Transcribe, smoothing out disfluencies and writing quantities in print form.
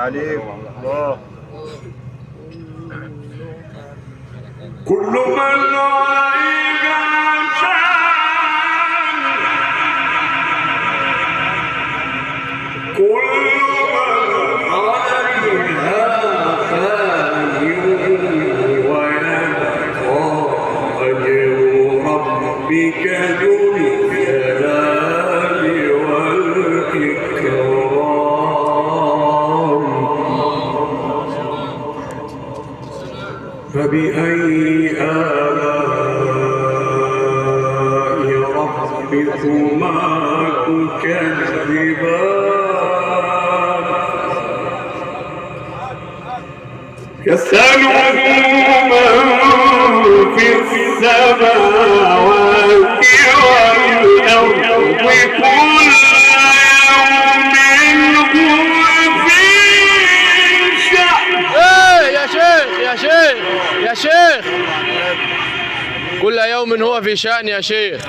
عليك الله. كل من عليها فان كل من عليها فان ويبقى وجه ربك ذو الجلال والإكرام. فبأي آلاء ربكما تكذبان يسأله من في السماوات والأرض كل يوم هو في شأن. يا شيخ كل يوم هو في شأن يا شيخ.